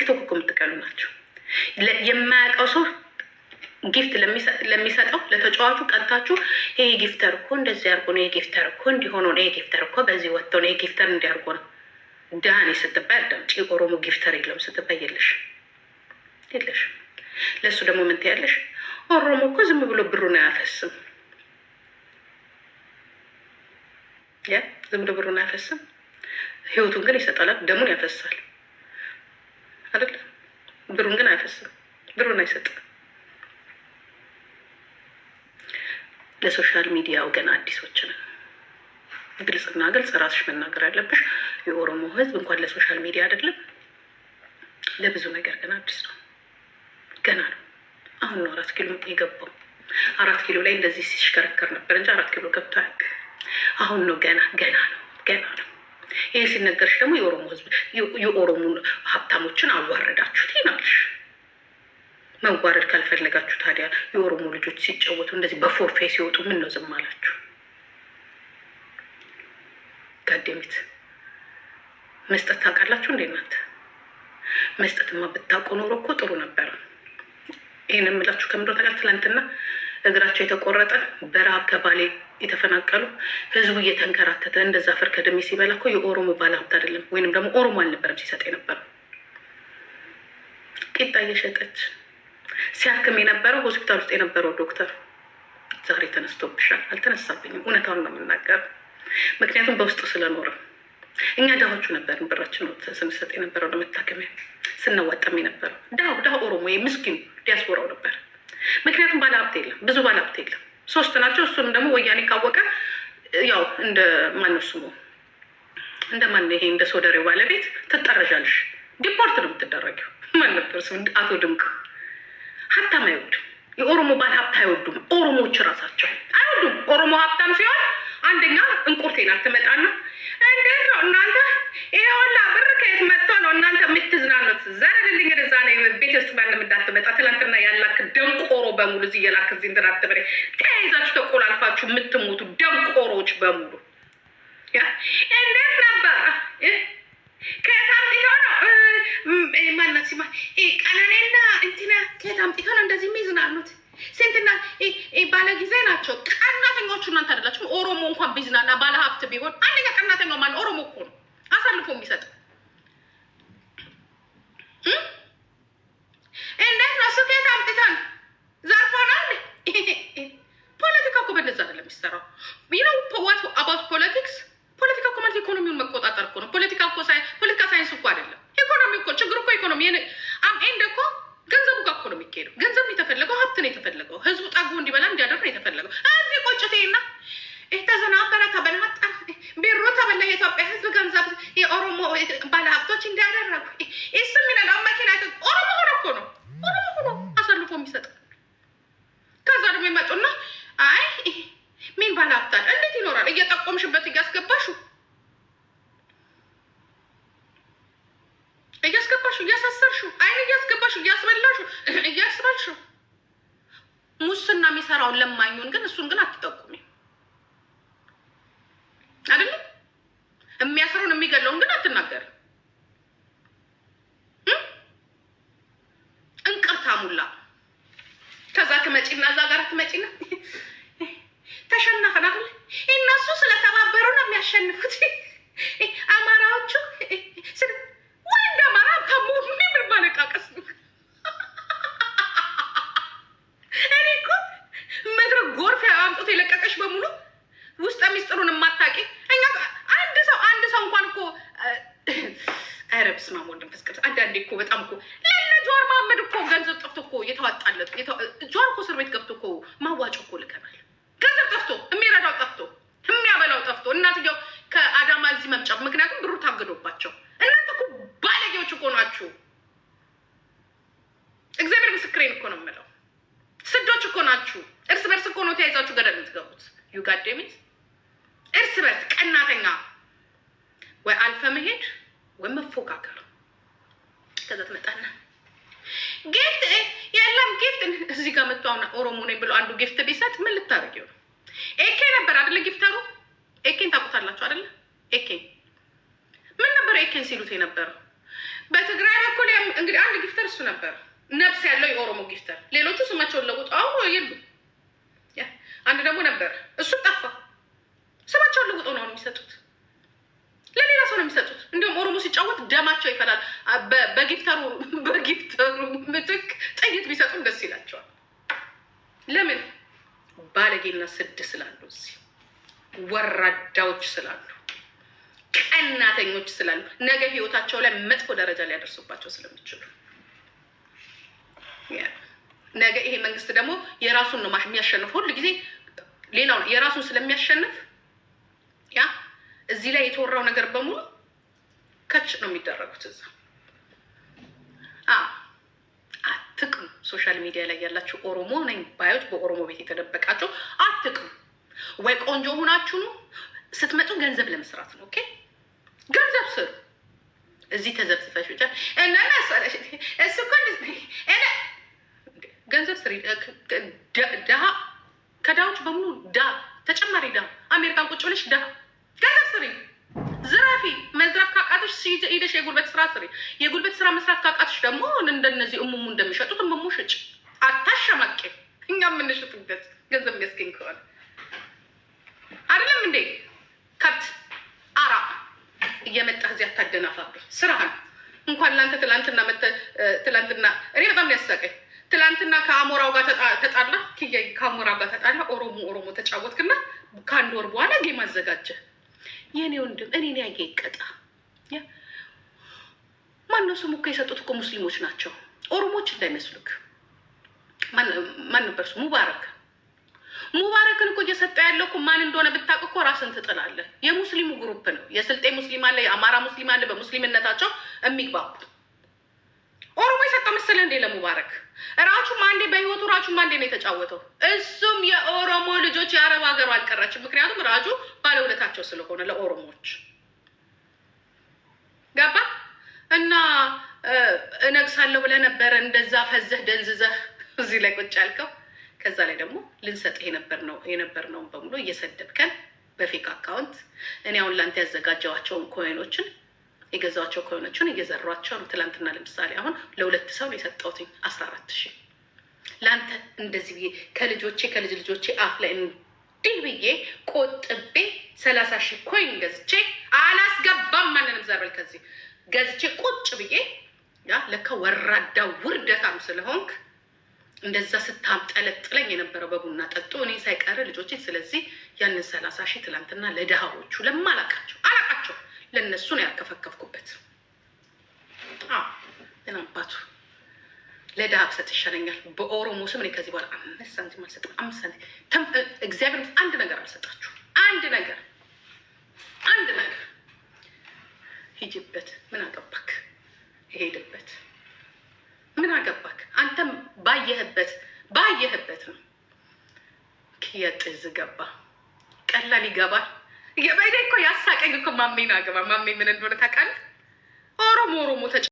ቲክቶክ እኮ የምትቀሉ ናቸው። የማያውቀው ሰው ጊፍት ለሚሰጠው ለተጫዋቹ ቀጥታችሁ ይሄ ጊፍተር እኮ እንደዚህ አድርጎ ነው፣ ይሄ ጊፍተር እኮ እንዲሆነ ነው፣ ይሄ ጊፍተር እኮ በዚህ ወጥቶ ነው፣ ይሄ ጊፍተር እንዲያርጎ ነው። ዳኒ ስትባይ አዳምጪ። ኦሮሞ ጊፍተር የለም ስትባይ የለሽ። ለእሱ ደግሞ ምን ትያለሽ? ኦሮሞ እኮ ዝም ብሎ ብሩን አያፈስም። ዝም ብሎ ብሩን አያፈስም፣ ህይወቱን ግን ይሰጣል። ደሙን ያፈሳል አይደለ? ብሩን ግን አያፈስም፣ ብሩን አይሰጥም። ለሶሻል ሚዲያው ገና አዲሶች ነን። ግልጽና ግልጽ ራስሽ መናገር ያለብሽ። የኦሮሞ ህዝብ እንኳን ለሶሻል ሚዲያ አይደለም ለብዙ ነገር ገና አዲስ ነው፣ ገና ነው። አሁን ነው 4 ኪሎ የገባው። 4 ኪሎ ላይ እንደዚህ ሲሽከረከር ነበር እንጂ 4 ኪሎ ገብቶ አያውቅም። አሁን ነው ገና ነው። ይህ ሲነገርሽ ደግሞ የኦሮሞ ህዝብ የኦሮሞ ሀብታሞችን አዋረዳችሁት ይናልሽ። መዋረድ ካልፈለጋችሁ ታዲያ የኦሮሞ ልጆች ሲጫወቱ እንደዚህ በፎርፌ ሲወጡ ምን ነው ዝም አላችሁ? ጋዴሚት መስጠት ታውቃላችሁ እንዴ እናንተ? መስጠትማ ብታውቁ ኖሮ እኮ ጥሩ ነበረ። ይህን የምላችሁ ከምንድነው ታውቃላችሁ? ትናንትና እግራቸው የተቆረጠ በረሃብ ከባሌ የተፈናቀሉ ህዝቡ እየተንከራተተ እንደዛ ፈር ከደሜ ሲበላ እኮ የኦሮሞ ባለሀብት አይደለም ወይንም ደግሞ ኦሮሞ አልነበረም ሲሰጥ የነበረው። ቂጣ እየሸጠች ሲያክም የነበረው ሆስፒታል ውስጥ የነበረው ዶክተር ዛሬ ተነስቶብሻል። አልተነሳብኝም፣ እውነታውን ነው የምናገር። ምክንያቱም በውስጡ ስለኖረ እኛ ድሆቹ ነበርን። ብራችን ነው ስንሰጥ የነበረው ለመታከሚያ ስናዋጣም የነበረው ድሃ ኦሮሞ ምስኪኑ ዲያስፖራው ነበር። ምክንያቱም ባለሀብት የለም፣ ብዙ ባለሀብት የለም። 3 ናቸው። እሱንም ደግሞ ወያኔ ካወቀ ያው እንደ ማነው ስሙ እንደ ማን ይሄ እንደ ሶደሬው ባለቤት ትጠረዣለሽ፣ ዲፖርት ነው የምትደረጊው። ማን ነበር ስሙ? አቶ ድንቅ ሀብታም አይወዱም። የኦሮሞ ባለ ሀብት አይወዱም። ኦሮሞዎች ራሳቸው አይወዱም። ኦሮሞ ሀብታም ሲሆን አንደኛ እንቁርቴና ትመጣና እንዴት ነው እናንተ ይሄ ሁላ ብር ከየት መጥቶ ነው እናንተ የምትዝናኑት? ዘረግልኝ ርዛ ነው ቤት ውስጥ ማንም እንዳትመጣ። ትላንትና ያላክ ደንቆሮ በሙሉ እዚህ የላክ እዚህ እንድራትበሬ ተያይዛችሁ ተቆላልፋችሁ የምትሞቱ ደንቆሮች በሙሉ እንዴት ነበር? ከየት አምጥተው ነው ማናት ሲማ ቀነኔና እንትና ከየት አምጥተው ነው እንደዚህ የሚዝናኑት? ስንትና ባለ ጊዜ ናቸው። ቀናተኞቹ እናንተ አይደላችሁም። ኦሮሞ እንኳን ቢዝናና ባለ ሀብት ቢሆን አንደኛ ቀናተኛው ማን? ኦሮሞ እኮ ነው አሳልፎ የሚሰጥ። እንዴት ነው እሱ ከየት አምጥተን ዘርፎናል? ፖለቲካ እኮ በነዛ አይደለም የሚሰራው። ዋት አባውት ፖለቲክስ? ፖለቲካ እኮ ማለት ኢኮኖሚውን መቆጣጠር እኮ ነው። ፖለቲካ ሳይንስ እኮ አይደለም። ኢኮኖሚ እኮ ችግሩ እኮ ኢኮኖሚ ኤንድ እኮ ገንዘቡ ጋር እኮ ነው የሚካሄደው። ገንዘብ ነው የተፈለገው፣ ሀብት ነው የተፈለገው፣ ህዝቡ ጠግቦ እንዲበላ እንዲያደር ነው የተፈለገው። እዚህ ቆጭቴና ተዘናበረ ተበናጣ ቢሮ ተበላ። የኢትዮጵያ ህዝብ ገንዘብ የኦሮሞ ባለሀብቶች እንዲያደረጉ ይስ ሚነው መኪና ኦሮሞ ሆነ እኮ ነው አሳልፎ የሚሰጥ። ከዛ ደግሞ ይመጡና አይ ምን ባለሀብታል እንዴት ይኖራል? እየጠቆምሽበት እያስገባሹ እያሳሰርሹ አይን እያስገባሹ እያስበልሹ ሙስና የሚሰራውን ለማኙን ግን እሱን ግን አትጠቁሚ አይደለም። የሚያስረውን የሚገለውን ግን አትናገር። እንቅርታ ሙላ ከዛ ትመጪና እዛ ጋር ትመጪና ተሸነፈናል። እነሱ ስለተባበሩ ነው የሚያሸንፉት አማራዎቹ ወይ እንደ አማራ ከሞት ምን ማለቃቀስ ነው? እኔ እኮ ምድር ጎርፍ አምጥቶ የለቀቀሽ በሙሉ ውስጥ ሚስጥሩን የማታውቂ እኛ አንድ ሰው እንኳን እኮ ኧረ በስመ አብ ወወልድ ወመንፈስ ቅዱስ። አንዳንዴ እኮ በጣም እኮ ለእነ ጀዋር መሀመድ እኮ ገንዘብ ጠፍቶ እኮ የተዋጣለት ጀዋር እኮ እስር ቤት ገብቶ እኮ ማዋጮ እኮ ልከናል። ገንዘብ ጠፍቶ የሚረዳው ጠፍቶ የሚያበላው ጠፍቶ እናትየው ከአዳማ እዚህ መምጫ ምክንያቱም ብሩ ታገዶባቸው። እናንተ እኮ ባለጌዎች እኮ ናችሁ። እግዚአብሔር ምስክሬን እኮ ነው የምለው። ስዶች እኮ ናችሁ። እርስ በርስ እኮ ነው ተያይዛችሁ ገደል የምትገቡት። ዩጋዴሚት እርስ በርስ ቀናተኛ ወይ አልፈ መሄድ ወይ መፎካከር። ከዛ ትመጣና ጊፍት የለም ጊፍት እዚህ ጋር መጥቷና ኦሮሞ ነኝ ብሎ አንዱ ጊፍት ቢሰጥ ምን ልታረጊው ነው? ኤኬ ነበር አይደለ? ጊፍተሩ ኤኬን ታውቁታላችሁ አይደለ? ኤኬን ምን ነበር ኤኬን ሲሉት የነበረው? በትግራይ በኩል እንግዲህ ነበር ነፍስ ያለው የኦሮሞ ጊፍተር። ሌሎቹ ስማቸውን ለውጡ የሉ። አንድ ደግሞ ነበር፣ እሱ ጠፋ። ስማቸውን ለውጡ ነው የሚሰጡት፣ ለሌላ ሰው ነው የሚሰጡት። እንዲሁም ኦሮሞ ሲጫወት ደማቸው ይፈላል። በጊፍተሩ ምትክ ጥይት ቢሰጡም ደስ ይላቸዋል። ለምን? ባለጌና ስድ ስላሉ፣ እዚህ ወራዳዎች ስላሉ፣ ቀናተኞች ስላሉ፣ ነገ ህይወታቸው ላይ መጥፎ ደረጃ ሊያደርሱባቸው ስለሚችሉ፣ ነገ ይሄ መንግስት ደግሞ የራሱን ነው የሚያሸንፍ። ሁሉ ጊዜ ሌላው የራሱን ስለሚያሸንፍ ያ እዚህ ላይ የተወራው ነገር በሙሉ ከች ነው የሚደረጉት። እዛ አትቅም። ሶሻል ሚዲያ ላይ ያላችሁ ኦሮሞ ነኝ ባዮች፣ በኦሮሞ ቤት የተደበቃችሁ አትቅም። ወይ ቆንጆ ሆናችሁ ነው ስትመጡ ገንዘብ ለመስራት ነው። ኦኬ ገንዘብ ስሩ። እዚህ ተዘብስፈሽ ብቻ እና እሱ ገንዘብ ስሪ። ድሀ ከድሀዎች በሙሉ ድሀ ተጨማሪ ድሀ አሜሪካን ቁጭ ብለሽ ድሀ ገንዘብ ስሪ፣ ዝረፊ። መዝረፍ ካቃተሽ ሄደሽ የጉልበት ስራ ስሪ። የጉልበት ስራ መስራት ካቃተሽ ደግሞ እንደነዚህ እሙሙ እንደሚሸጡት እሙሙ ሽጭ። አታሸማቂ። እኛ የምንሸጥበት ገንዘብ የሚያስገኝ ከሆነ አይደለም እንዴ? ከብት አራ እየመጣህ እዚህ አታደናፋብኝ። ስራህን እንኳን ለአንተ ትላንትና እኔ በጣም ያሳቀኝ ትላንትና ከአሞራው ጋር ተጣላ። ከአሞራው ጋር ተጣላ። ኦሮሞ ተጫወትክና ከአንድ ወር በኋላ ጌም አዘጋጀ። የኔ ወንድም እኔ ያጌ ይቀጣ። ማነው ስሙ እኮ የሰጡት እኮ ሙስሊሞች ናቸው፣ ኦሮሞች እንዳይመስሉክ። ማን ነበር እሱ? ሙባረክን እኮ እየሰጠ ያለው እኮ ማን እንደሆነ ብታውቅ እኮ ራስን ትጥላለህ። የሙስሊሙ ግሩፕ ነው። የስልጤ ሙስሊም አለ፣ የአማራ ሙስሊም አለ። በሙስሊምነታቸው የሚግባቡ ኦሮሞ የሰጠው መሰለህ እንዴ ለሙባረክ? ራቹም አንዴ በህይወቱ ራቹም አንዴ ነው የተጫወተው። እሱም የኦሮሞ ልጆች የአረብ ሀገሩ አልቀራችም። ምክንያቱም ራጁ ባለውለታቸው ስለሆነ ለኦሮሞዎች ገባ እና እነግሳለሁ ብለህ ነበረ እንደዛ ፈዘህ ደንዝዘህ እዚህ ላይ ቁጭ ያልከው። ከዛ ላይ ደግሞ ልንሰጥህ የነበርነውን በሙሉ እየሰደብከን በፌክ አካውንት። እኔ አሁን ላንተ ያዘጋጀዋቸውን ኮይኖችን የገዛቸው ኮይኖችን እየዘሯቸው ነው። ትላንትና ለምሳሌ አሁን ለሁለት ሰው የሰጠሁትኝ 14,000 ለአንተ እንደዚህ ብዬ ከልጅ ልጆቼ አፍ ላይ እንዲህ ብዬ ቆጥቤ 30,000 ኮይን ገዝቼ አላስገባም። ማንንም ዘርበል ከዚህ ገዝቼ ቁጭ ብዬ ለካ ወራዳ ውርደታም ስለሆንክ እንደዛ ስታምጠለጥለኝ የነበረው በቡና ጠጡ እኔ ሳይቀር ልጆቼ። ስለዚህ ያንን 30,000 ትላንትና ለድሃዎቹ አላቃቸው ለነሱ ነው ያከፈከፍኩበት። አባቱ ለድሃ ብሰጥ ይሻለኛል። በኦሮሞ ስም እኔ ከዚህ በኋላ 5 ሳንቲም አልሰጥም። 5 ሳንቲም እግዚአብሔር አንድ ነገር አልሰጣችሁ። አንድ ነገር ሂጅበት። ምን አገባክ? ይሄድበት። ምን አገባክ? አንተም ባየህበት ነው። ከየጥዝ ገባ ቀላል ይገባል። የበይኔ እኮ ያሳቀኝ እኮ ማሜን አገባ። ማሜ ምን እንደሆነ ታውቃለህ? ኦሮሞ